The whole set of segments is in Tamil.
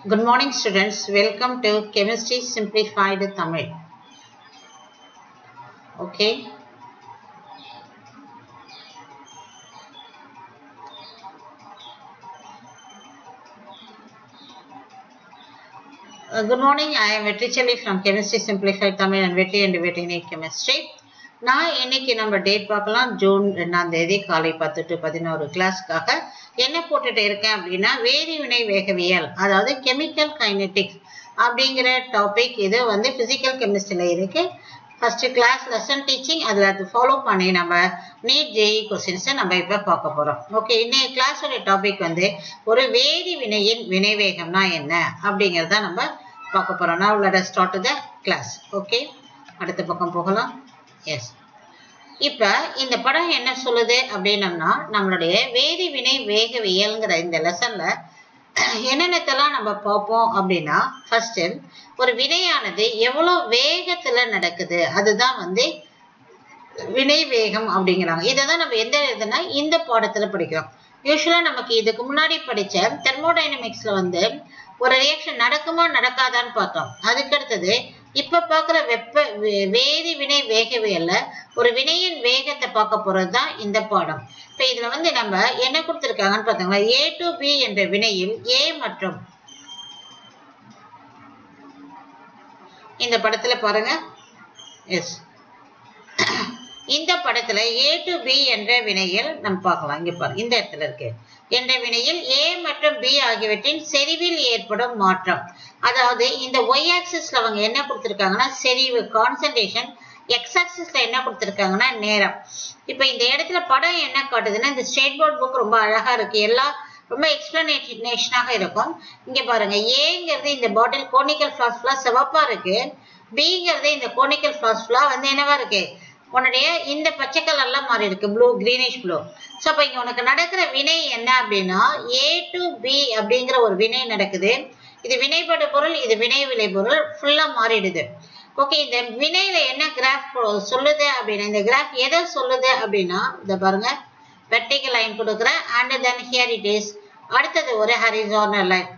Good morning students, welcome to Chemistry Simplified Tamil. Okay. Good morning, I am Vetrichali from Chemistry Simplified Tamil and Vetri and Veterinary Chemistry. நான் இன்னைக்கு நம்ம டேட் பார்க்கலாம். ஜூன் 2ஆம் தேதி காலை 10 to 11 கிளாஸ்க்காக என்ன போட்டுட்டு இருக்கேன் அப்படின்னா வேதிவினை வேகவியல், அதாவது கெமிக்கல் கைனெட்டிக்ஸ் அப்படிங்கிற டாபிக். இது வந்து பிசிக்கல் கெமிஸ்ட்ரியில் இருக்கு. ஃபர்ஸ்ட் கிளாஸ் லெசன் டீச்சிங், அதில் அது ஃபாலோ பண்ணி நம்ம நீட் ஜேஇ கொஸ்டின்ஸை நம்ம இப்போ பார்க்க போகிறோம். ஓகே, இன்னைக்கு கிளாஸோட டாபிக் வந்து ஒரு வேதி வினையின் வினைவேகம்னா என்ன அப்படிங்கிறத நம்ம பார்க்க போகிறோம். நான் let us start the class. Okay, அடுத்த பக்கம் போகலாம். எஸ், இப்போ இந்த படம் என்ன சொல்லுது அப்படின்னம்னா, நம்மளுடைய வேதி வினை வேகவியல்ங்கிற இந்த லெசன்ல என்னென்னத்தெல்லாம் நம்ம பார்ப்போம் அப்படின்னா, ஃபர்ஸ்ட் ஒரு வினையானது எவ்வளோ வேகத்துல நடக்குது அதுதான் வந்து வினை வேகம் அப்படிங்கிறாங்க. இதை தான் நம்ம எந்த இதுனா இந்த பாடத்துல படிக்கிறோம். யூஸ்வலா நமக்கு இதுக்கு முன்னாடி படிச்ச தெர்மோடைனமிக்ஸ்ல வந்து ஒரு ரியாக்ஷன் நடக்குமா நடக்காதான்னு பார்த்தோம். அதுக்கடுத்தது இப்ப பாக்குற வேதி வினை வேகவியல்ல ஒரு வினையின் வேகத்தை பார்க்க போறதுதான் இந்த பாடம். இப்ப இதுல வந்து நம்ம என்ன கொடுத்திருக்காங்கன்னு பார்த்தோம்னா, A to B என்ற வினையில் A மற்றும் இந்த படத்துல பாருங்க. எஸ், இந்த படத்துல A to B என்ற வினையில் நம்ம பார்க்கலாம். இங்க பாருங்க, இந்த இடத்துல இருக்கு. என்ற வினையில் A மற்றும் B ஆகியவற்றின் செறிவில் ஏற்படும் மாற்றம். அதாவது இந்த y ஆக்சிஸ்ல அவங்க என்ன கொடுத்திருக்காங்கன்னா செறிவு, கான்சன்ட்ரேஷன். x ஆக்சிஸ்ல என்ன கொடுத்திருக்காங்கன்னா நேரம். இப்ப இந்த இடத்துல படம் என்ன காட்டுதுன்னா, இந்த ஸ்டேட் போர்ட் புக் ரொம்ப அழகா இருக்கு, எல்லாம் ரொம்ப எக்ஸ்பிளனேஷனாக இருக்கும். இங்க பாருங்க, ஏங்கிறது இந்த பாட்டில் கோனிக்கல் ஃபிளாஸ்க் ஃபுல்லா சிவப்பா இருக்கு, பிங்கிறது இந்த கோனிக்கல் ஃபிளாஸ்க் ஃபுல்லா வந்து என்னவா இருக்கு, உன்னுடைய இந்த பச்சை கலர்ல மாறி இருக்கு, ப்ளூ, கிரீனிஷ் ப்ளூ. ஸோ அப்ப இங்க உனக்கு நடக்கிற வினை என்ன அப்படின்னா, A to B அப்படிங்கிற ஒரு வினை நடக்குது. இது வினைப்படு பொருள், இது வினை விளை பொருள், ஃபுல்லா மாறிடுது. ஓகே, இந்த வினையில என்ன கிராஃப் சொல்லுது அப்படின்னா, இந்த கிராஃப் எதை சொல்லுது அப்படின்னா, இதை பாருங்க, வெர்டிகல் லைன் கொடுக்குறேன் and then here it is, அடுத்தது ஒரு ஹரிசார்னல் லைன்.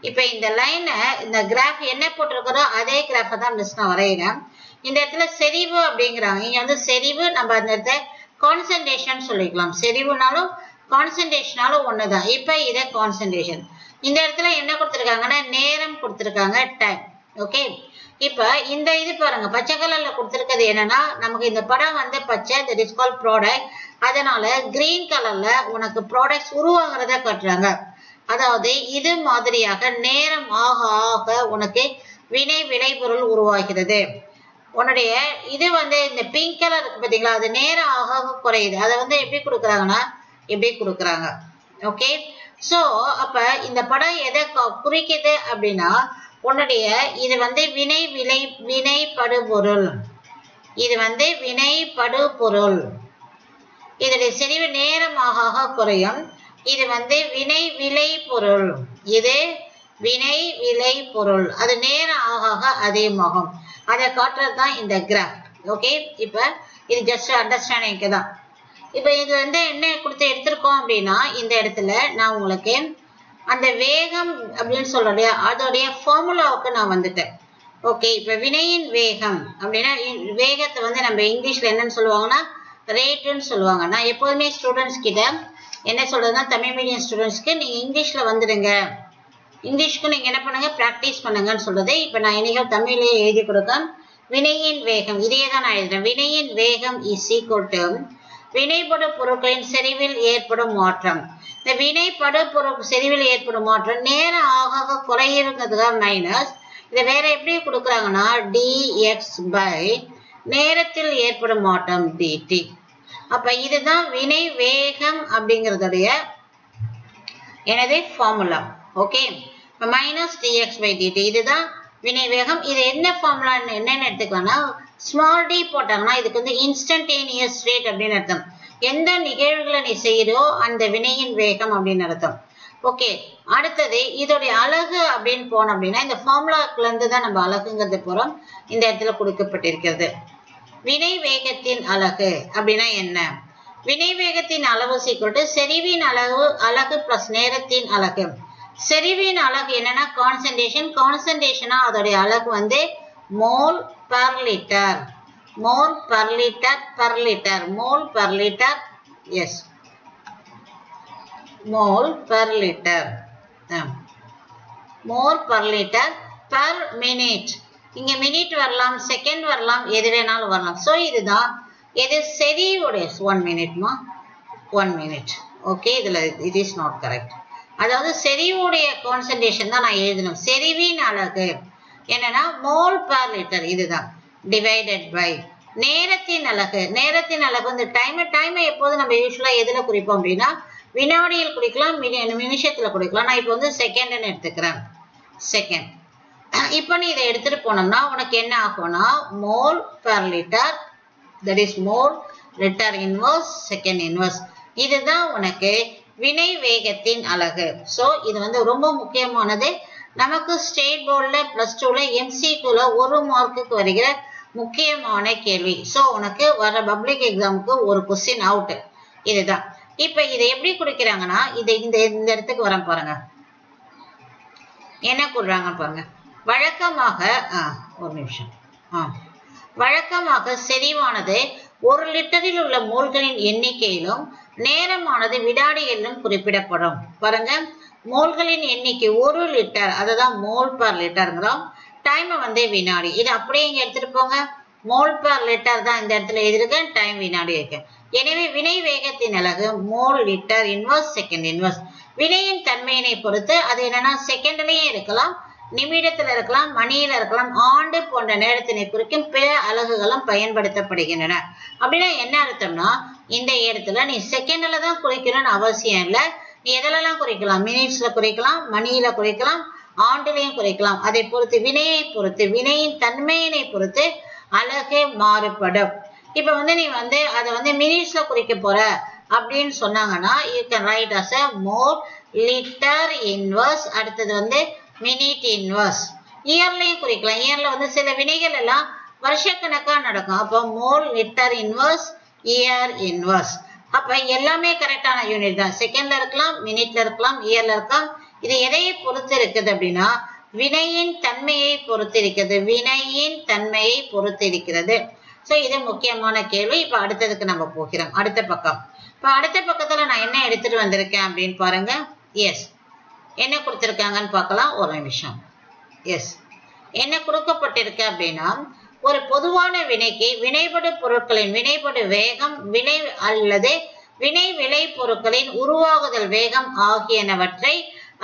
இப்ப இந்த லைனை இந்த கிராஃப் என்ன போட்டிருக்கிறோம் அதே கிராஃபை தான் மிஸ் நான் வரைகிறேன். இந்த இடத்துல செறிவு அப்படிங்கிறாங்க. இங்க வந்து செறிவு, நம்ம அந்த இடத்த கான்சன்ட்ரேஷன் சொல்லிக்கலாம். செறிவுனாலும் கான்சன்ட்ரேஷனாலும் ஒண்ணுதான். இப்ப இதை கான்சன்ட்ரேஷன். இந்த இடத்துல என்ன கொடுத்திருக்காங்கன்னா நேரம் கொடுத்திருக்காங்க, டைம். ஓகே, இப்ப இந்த இது பாருங்க, பச்சை கலர்ல கொடுத்திருக்கிறது என்னன்னா, நமக்கு இந்த படம் வந்து பச்சை, தட் இஸ் கால்ட் ப்ராடக்ட். அதனால கிரீன் கலர்ல உனக்கு ப்ராடக்ட்ஸ் உருவாகிறத காட்டுறாங்க. அதாவது இது மாதிரியாக நேரம் ஆக ஆக உனக்கு வினை விளைபொருள் உருவாகிறது. உன்னுடைய இது வந்து இந்த பிங்க் கலர் இருக்கு பாத்தீங்களா, அது நேரம் ஆக ஆக குறையுது. அதை வந்து எப்படி கொடுக்குறாங்கன்னா எப்படி கொடுக்குறாங்க. ஓகே, சோ அப்ப இந்த படம் எதை குறிக்குது அப்படின்னா, உன்னுடைய இது வந்து வினைப்படுபொருள், இது வந்து வினைப்படுபொருள், இதனுடைய செறிவு நேரம் ஆக ஆக குறையும். இது வந்து வினை விளை பொருள், இது வினை விளை பொருள், அது நேரம் ஆக ஆக அதிகமாகும். அதை காட்டுறது தான் இந்த கிராஃப். ஓகே, இப்ப இது ஜஸ்ட் அண்டர்ஸ்டாண்டிங்க்கு தான். இப்ப இது வந்து என்ன கொடுத்து எடுத்திருக்கோம் அப்படின்னா, இந்த இடத்துல நான் உங்களுக்கு அந்த வேகம் அப்படின்னு சொல்றேன், அதோடைய ஃபார்முலாவுக்கு நான் வந்துட்டேன். ஓகே, இப்ப வினையின் வேகம் அப்படின்னா, வேகத்தை வந்து நம்ம இங்கிலீஷ்ல என்னன்னு சொல்லுவாங்கன்னா ரேட்டுன்னு சொல்லுவாங்க. நான் எப்போதுமே ஸ்டூடெண்ட்ஸ் கிட்ட என்ன சொல்றதுன்னா, தமிழ் மீடியம் ஸ்டூடெண்ட்ஸ்க்கு நீங்க இங்கிலீஷ்ல வந்துடுங்க, இங்கிலீஷ்க்கு நீங்க என்ன பண்ணுங்க, பிராக்டிஸ் பண்ணுங்கன்னு சொல்றது. இப்ப நான் இன்னைக்கு தமிழ்லயே எழுதி கொடுக்க, வினையின் வேகம் இதையே தான் நான் எழுதுறேன். வினையின் வேகம் இஸ் ஈக்குவல் டு வினைப்படு பொருட்களின் செறிவில் ஏற்படும் மாற்றம். இந்த வினைப்படு பொருள் செறிவில் ஏற்படும் மாற்றம் நேரம் ஆக குறையிருக்கிறதுதான் மைனஸ். இதை வேற எப்படி கொடுக்குறாங்கன்னா, dx பை நேரத்தில் ஏற்படும் மாற்றம் dt. அப்ப இதுதான் வினை வேகம் அப்படிங்கிறதுடைய எனது formula. Okay, minus dx by dt, இதுதான் வினை வேகம். இது என்ன ஃபார்முலா என்னன்னு எடுத்துக்கலாம்னா, ஸ்மால் டி போட்டாங்கன்னா இதுக்கு வந்து இன்ஸ்டன்டேனியஸ் ரேட் அப்படின்னு அர்த்தம். எந்த நிகழ்வுகளை நீ செய்யறோ அந்த வினையின் வேகம் அப்படின்னு அர்த்தம். ஓகே, அடுத்தது இதோடைய அலகு அப்படின்னு போனோம் அப்படின்னா, இந்த ஃபார்முலாக்குல இருந்து தான் நம்ம அலகுங்கிறது போறோம். இந்த இடத்துல கொடுக்கப்பட்டிருக்கிறது வினை வேகத்தின் அலகு அப்படின்னா என்ன. வினை வேகத்தின் அளவு சீக்கிரம் செறிவின் அலகு பிளஸ் நேரத்தின் அலகு. செறிவின் அலகு என்னன்னா கான்சன்ட்ரேஷன். கான்சன்ட்ரேஷனா அதோடைய அலகு வந்து mole per litre. Mole per litre per litre. Mole per litre. Yes, mole per litre. Mole per litre per minute. இங்க மினிட் வரலாம், செகண்ட் வரலாம், எது வேணாலும் வரலாம். ஸோ இதுதான் எது செறிவுடைய 1 மினிட்மா 1 மினிட். ஓகே, இதுல இட் இஸ் நாட் கரெக்ட். அதாவது செறிவுடைய கான்சன்ட்ரேஷன் தான் நான் எழுதணும். செறிவின் அலகு என்னன்னா மோல் பர் லிட்டர். இதுதான் டிவைடட் பை நேரத்தின் அலகு. நேரத்தின் அலகு வந்து டைமை எப்போது நம்ம யூஸ்வலா எதுல குறிப்போம் அப்படின்னா வினாடியில் குறிக்கலாம், நிமிஷத்துல குறிக்கலாம். நான் இப்போ வந்து செகண்ட்னு எடுத்துக்கிறேன். செகண்ட். இப்போ நீ இதை எடுத்துட்டு போனோம்னா உனக்கு என்ன ஆகும்னா mole per litre, that is mole litre inverse second inverse. இதுதான் உனக்கு வினை வேகத்தின் அலகு. ஸோ இது வந்து ரொம்ப முக்கியமானது. நமக்கு ஸ்டேட் போர்டில் +2ல MCQல 1 மார்க்குக்கு வருகிற முக்கியமான கேள்வி. ஸோ உனக்கு வர பப்ளிக் எக்ஸாமுக்கு ஒரு கொஸ்டின் அவுட். இதுதான். இப்ப இதை எப்படி கொடுக்கிறாங்கன்னா இதை இந்த இடத்துக்கு வர பாருங்க, என்ன கொடுறாங்க பாருங்க. வழக்கமாக ஒரு நிமிஷம். வழக்கமாக செறிவானது 1 லிட்டரில் உள்ள மோல்களின் எண்ணிக்கையிலும் நேரமானது வினாடிகளிலும் குறிப்பிடப்படும். பாருங்க, மோல்களின் எண்ணிக்கை 1 லிட்டர், அதுதான் மோல் பர் லிட்டர்ங்கிறோம். டைம் வந்து வினாடி. இது அப்படியே இங்க எடுத்துட்டு போங்க. மோல் பர் லிட்டர் தான் இந்த இடத்துல எழுதிருக்கேன், டைம் வினாடி இருக்கு. எனவே வினை வேகத்தின் அலகு mole litre inverse second inverse. வினையின் தன்மையினை பொறுத்து அது என்னன்னா செகண்ட்லயும் இருக்கலாம், நிமிடத்தில் இருக்கலாம், மணியில இருக்கலாம், ஆண்டு போன்ற நேரத்தினை குறிக்கும் பிற அலகுகளும் பயன்படுத்தப்படுகின்றன. அப்படின்னா என்ன அர்த்தம்னா இந்த இடத்துல நீ செகண்ட்ல தான் குறிக்கணும்னு அவசியம் இல்லை. நீ எதிலெல்லாம் குறிக்கலாம், மினிட்ஸ்ல குறிக்கலாம், மணியில குறிக்கலாம், ஆண்டுலையும் குறைக்கலாம். அதை பொறுத்து வினையை பொறுத்து வினையின் தன்மையினை பொறுத்து அலகு மாறுபடும். இப்ப வந்து நீ வந்து அதை வந்து மினிட்ஸ்ல குறிக்க போற அப்படின்னு சொன்னாங்கன்னா you can write as a mole liter inverse. அடுத்தது வந்து மினிட் இன்வர்ஸ். இயர்லையும் குறிக்கலாம். இயர்ல வந்து சில வினைகள் எல்லாம் வருஷக்கணக்கா நடக்கும். அப்போ mole litre inverse year inverse. அப்ப எல்லாமே கரெக்டான யூனிட் தான். செகண்ட்ல இருக்கலாம், மினிட்ல இருக்கலாம், இயர்ல இருக்கலாம். இது எதையை பொறுத்து இருக்குது அப்படின்னா வினையின் தன்மையை பொறுத்து இருக்கிறது. வினையின் தன்மையை பொறுத்து இருக்கிறது. சோ இது முக்கியமான கேள்வி. இப்ப அடுத்ததுக்கு நம்ம போகிறோம். அடுத்த பக்கம். இப்ப அடுத்த பக்கத்துல நான் என்ன எடுத்துட்டு வந்திருக்கேன் அப்படின்னு பாருங்க. எஸ், என்ன கொடுத்திருக்காங்கன்னு பார்க்கலாம். ஒரு நிமிஷம். எஸ், என்ன கொடுக்கப்பட்டிருக்கு அப்படின்னா ஒரு பொதுவான வினைக்கு வினைபடு பொருட்களின் வினைபடு வேகம், வினை அல்லது வினை விளை பொருட்களின் உருவாகுதல் வேகம் ஆகியனவற்றை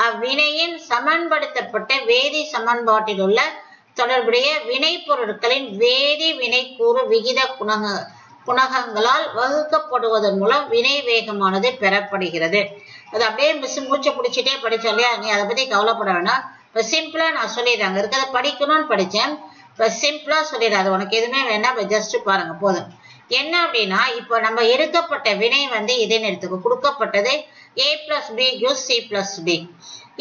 அவ்வினையின் சமன்படுத்தப்பட்ட வேதி சமன்பாட்டில் உள்ள தொடர்புடைய வினை பொருட்களின் வேதி வினைக்கூறு விகித குணகங்களால் வகுக்கப்படுவதன் மூலம் வினை வேகமானது பெறப்படுகிறது. அது அப்படியே மிஸ் மூச்சை பிடிச்சிட்டே படிச்சாலே நீ அதை பத்தி கவலைப்பட வேணாம். இப்ப சிம்பிளா நான் சொல்லிடுறாங்க இருக்கிறத படிக்கணும்னு படிச்சேன். இப்ப சிம்பிளா சொல்லிடுறேன். அது உனக்கு எதுவுமே வேணாம், ஜஸ்ட் பாருங்க போதும். என்ன அப்படின்னா இப்போ நம்ம எடுக்கப்பட்ட வினை வந்து இதுன்னு எடுத்துக்கோ. கொடுக்கப்பட்டது a plus b gives c plus d.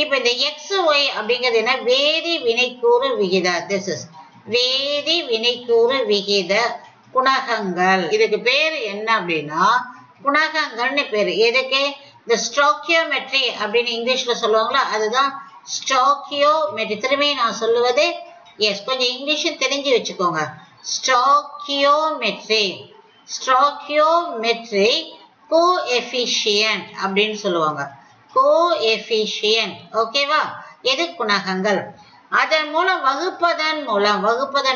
இப்போ இந்த xy அப்படிங்கிறது என்ன? வேதி வினைக்கூறு விகித. திஸ் இஸ் வேதி வினைக்கூறு விகித குணகங்கள். இதுக்கு பேர் என்ன அப்படின்னா குணகங்கள்னு பேரு. எதுக்கு? இந்த ஸ்டோக்கியோமெட்ரி அப்படின்னு இங்கிலீஷ்ல சொல்லுவாங்களா, அதுதான் ஸ்டோக்கியோமெட்ரி. திரும்பி நான் சொல்லுவது எஸ், கொஞ்சம் இங்கிலீஷும் தெரிஞ்சு வச்சுக்கோங்க. ஸ்டோக்கியோமெட்ரி. ஸ்டோக்கியோமெட்ரி கோஎஃபிஷியன்ட் அப்படின்னு சொல்லுவாங்க. கோஎஃபிஷியன்ட். ஓகேவா? எது? குணகங்கள். அதன் மூலம் வகுப்பதன்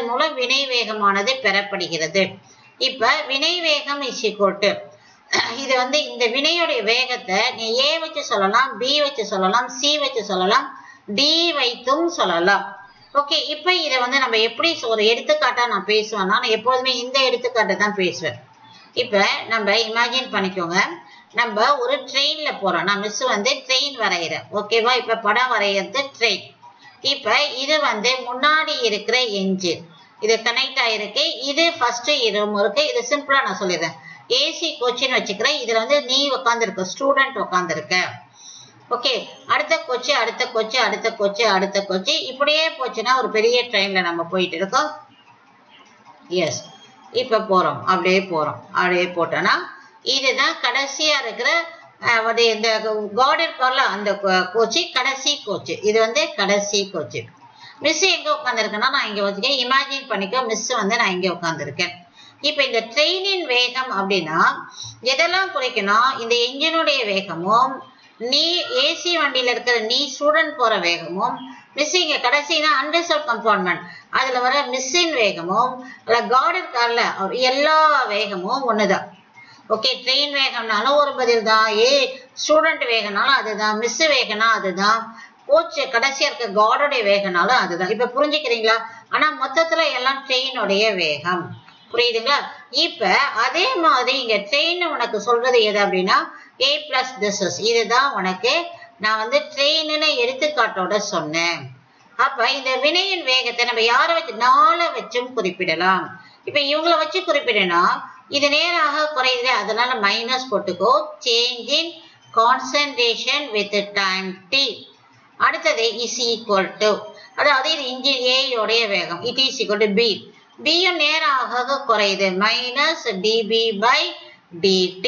மூலம் வினை வேகமானது பெறப்படுகிறது. இப்ப வினை வேகம் இஸ் ஈக்குவல் டு இது வந்து இந்த வினையுடைய வேகத்தை நீ ஏ வச்சு சொல்லலாம், பி வச்சு சொல்லலாம், சி வச்சு சொல்லலாம், டி வைத்தும் சொல்லலாம். ஓகே, இப்ப இதை வந்து நம்ம எப்படி ஒரு எடுத்துக்காட்டா நான் பேசுவேன்னா நான் எப்போதுமே இந்த எடுத்துக்காட்டை தான் பேசுவேன். இப்ப நம்ம இமேஜின் பண்ணிக்கோங்க, நம்ம ஒரு ட்ரெயின்ல போறோம். நான் மிஸ் வந்து ட்ரெயின் வரைகிறேன். ஓகேவா? இப்ப படம் வரைகிறது ட்ரெயின். இப்ப இது வந்து முன்னாடி இருக்கிற என்ஜின், இது கனெக்ட் ஆயிருக்கு. இது ஃபர்ஸ்ட் ரூம் இருக்கு. இது சிம்பிளா நான் சொல்லிடுறேன். ஏசி கோச்சின்னு வச்சுக்கிறேன். இதுல வந்து நீ உட்காந்துருக்க, ஸ்டூடெண்ட் உட்காந்துருக்க. ஓகே, அடுத்த கோச்சு, அடுத்த கோச்சு, அடுத்த கோச்சு, அடுத்த கோச்சு, இப்படியே போச்சுன்னா ஒரு பெரிய ட்ரெயின்ல நம்ம போயிட்டு இருக்கோம். எஸ், இப்ப போறோம், அப்படியே போறோம். அப்படியே போட்டோம்னா இதுதான் கடைசியா இருக்கிற இந்த கார்டு இருக்கார்ல அந்த கோச்சு கடைசி கோச்சு. இது வந்து கடைசி கோச்சு. மிஸ் எங்க உட்காந்துருக்கேன்னா நான் இங்க வச்சுக்கேன். இமேஜின் பண்ணிக்கோ மிஸ் வந்து நான் இங்க உட்காந்துருக்கேன். இப்ப இந்த ட்ரெயினின் வேகம் அப்படின்னா எதெல்லாம் குறிக்கணும்? இந்த என்ஜினுடைய வேகமும் நீ ஏசி வண்டியில இருக்கிற நீ ஸ்டூடெண்ட் போற வேகமும் மிஸ் இங்க கடைசினா அன்ரிசர்வ் கம்பார்ட்மெண்ட் அதுல வர மிஸ்ஸின் வேகமும் கார்டன் கார்ல எல்லா வேகமும் ஒண்ணுதான். ஓகே, ட்ரெயின் வேகம்னாலும் ஒரு பதில் தான், ஸ்டூடெண்ட் வேகம்னாலும் அதுதான், மிஸ் வேகம்னா அதுதான், கோச் கடைசியா இருக்க கார்டோடைய வேகம்னாலும் அதுதான். இப்ப புரிஞ்சுக்கிறீங்களா? ஆனா மொத்தத்துல எல்லாம் ட்ரெயினுடைய வேகம். புரியுதுங்களா? இப்ப அதே மாதிரி இங்க ட்ரெயின் உனக்கு சொல்றது எது அப்படின்னா a plus this is. இதுதான் உனக்கு நான் வந்து ட்ரெயின்னு எடுத்துக்காட்டோட சொன்னேன். அப்ப இந்த வினையின் வேகத்தை நம்ம யாரை வச்சு 4 வச்சும் குறிப்பிடலாம். இப்ப இவங்களை வச்சு குறிப்பிடணும். இது நேராக குறையுது, அதனால மைனஸ் போட்டுக்கோ. Change in concentration with time t. அடுத்தது இஸ் ஈக்குவல் டு, அதாவது இது இன்ஜின் A உடைய வேகம். It is equal to B. பியும் நேராக குறையுது, minus dB by dt.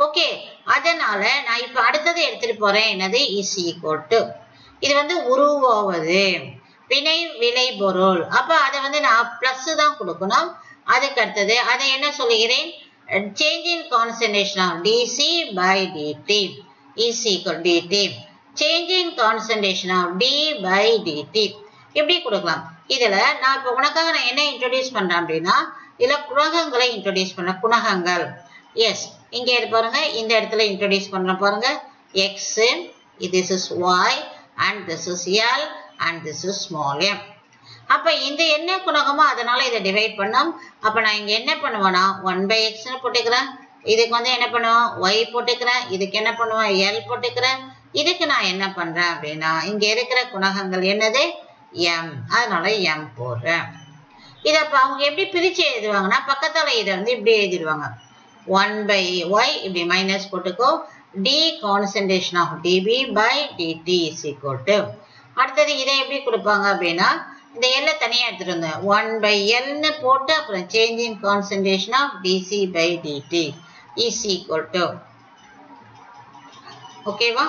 Okay, அதனால நான் இப்ப அடுத்தது எடுத்துட்டு போறேன். என்னது? Is equal to. இது வந்து உருவாவது வினை விளைபொருள். அப்ப அதை வந்து நான் பிளஸ் தான் கொடுக்கணும். அதுக்கு அடுத்தது அதை என்ன சொல்லுகிறேன்? Change in concentration of dc by dt is equal dt. Change in concentration of d by dt எப்படி கொடுக்கலாம்? இதுல நான் இப்ப உனக்காக நான் என்ன இன்ட்ரோடியூஸ் பண்றேன் அப்படின்னா இதுல குணகங்களை இன்ட்ரோடியூஸ் பண்ண. குணகங்கள் எஸ் இங்க பாருங்க, இந்த இடத்துல இன்ட்ரோடியூஸ் பண்றேன் பாருங்க. x, this is y and this is l and this is small m. அப்ப இந்த என்ன குணகமோ அதனால இதை டிவைட் பண்ணோம். அப்ப நான் இங்க என்ன பண்ணுவேன்னா 1/x போட்டுக்கிறேன். இதுக்கு வந்து என்ன பண்ணுவோம்? y போட்டுக்கிறேன். இதுக்கு என்ன பண்ணுவேன்? l போட்டுக்கிறேன். இதுக்கு நான் என்ன பண்றேன் அப்படின்னா இங்க இருக்கிற குணகங்கள் என்னது? m. அதனால m போடுறேன். இத அப்ப அவங்க எப்படி பிரிச்சு எழுதுவாங்கன்னா பக்கத்தால இதை வந்து இப்படி எழுதிடுவாங்க. 1/y இப்படி மைனஸ் போட்டுக்கோ. d concentration of dB by dt is equal to. அடுத்தது இதை எப்படி கொடுப்பாங்க அப்படின்னா இந்த L தனியா எடுத்துட்டு வந்தேன். 1/L போட்டு அப்புறம் change in concentration of dC by dt is equal to. ஓகேவா?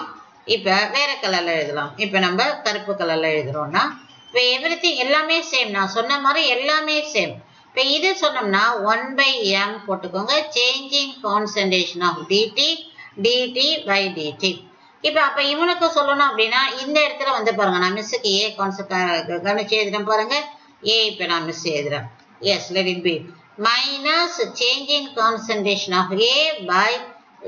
இப்ப வேற கலர்ல எழுதலாம். இப்ப நம்ம கருப்பு கலர்ல எழுதுறோம்னா இப்ப எவ்ரிதிங் எல்லாமே சேம். நான் சொன்ன மாதிரி எல்லாமே சேம். இப்ப இது சொன்னோம்னா 1/m போட்டுக்கோங்க. Change in concentration of dt by dt. இப்ப அப்ப இவனுக்கு சொல்லணும் அப்படின்னா இந்த இடத்துல வந்து பாருங்க, நான் மிஸ்ஸுக்கு ஏ கவனிச்சு எழுதுறேன் பாருங்க. ஏ இப்ப நான் மிஸ் எழுதுறேன். Yes, let it be minus change in concentration of A by,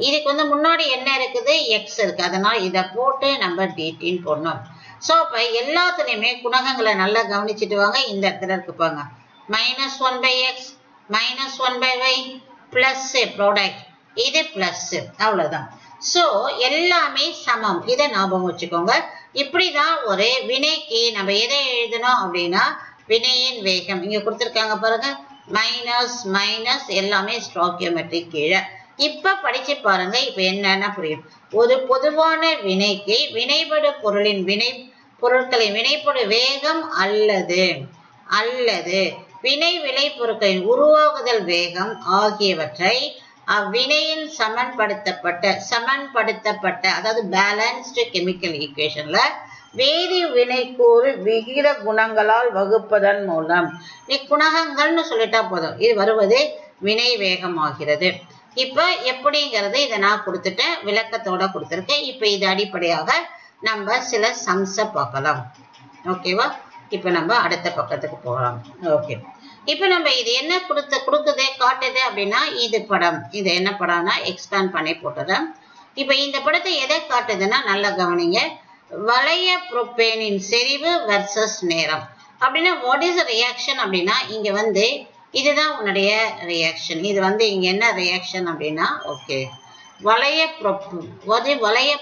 இதுக்கு வந்து முன்னாடி என்ன இருக்குது? எக்ஸ் இருக்கு. அதனால இதை போட்டு நம்ம டிடின்னு போடணும். ஸோ அப்ப எல்லாத்துலயுமே குணகங்களை நல்லா கவனிச்சுட்டு வாங்க. இந்த இடத்துல இருக்கு பாருங்க, -1/x -1/y பிளஸ் ப்ராடக்ட், இது பிளஸ், அவ்வளவுதான். சோ எல்லாமே சமம். இதை ஞாபகம் வச்சுக்கோங்க. இப்படிதான் ஒரு வினைக்கு நம்ம எதை எழுதணும் அப்படின்னா வினையின் வேகம் இங்க கொடுத்துருக்காங்க பாருங்க. மைனஸ் மைனஸ் எல்லாமே ஸ்டாக்கியோமெட்ரிக் கீழே. இப்ப படிச்சு பாருங்க. இப்ப என்னன்னா புரியும். ஒரு பொதுவான வினைக்கு வினைபடு பொருளின் பொருட்களின் வினைப்படு வேகம் அல்லது வினை விளைபொருட்களின் உருவாகுதல் வேகம் ஆகியவற்றை அவ்வினையின் சமன்படுத்தப்பட்ட அதாவது பேலன்ஸ்டு கெமிக்கல் ஈக்குவேஷன்ல வேதி வினைக்கூறு விகித குணங்களால் வகுப்பதன் மூலம் நீ குணகங்கள்னு சொல்லிட்டா போதும், இது வருவது வினை வேகம் ஆகிறது. இப்ப எப்படிங்கிறது இதை நான் கொடுத்துட்டேன், விளக்கத்தோட கொடுத்துருக்கேன். இப்ப இது அடிப்படையாக நம்ம சில சம்ஸ பார்க்கலாம். ஓகேவா? இப்ப நம்ம அடுத்த பக்கத்துக்கு போகலாம். ஓகே, இப்ப நம்ம இது என்ன கொடுக்குது காட்டுது அப்படின்னா இது படம். இது என்ன படம்னா எக்ஸ்பேண்ட் பண்ணி போட்டுறேன். இப்ப இந்த படத்தை எதை காட்டுதுன்னா நல்லா கவனிங்க. வளைய புரோப்பேனின் செறிவு வெர்சஸ் நேரம் அப்படின்னா வாட் இஸ் ரியாக்ஷன் அப்படின்னா இங்க வந்து இதுதான் உன்னுடைய ரியாக்ஷன். இது வந்து இங்க என்ன ரியாக்ஷன் அப்படின்னா ஓகே வளைய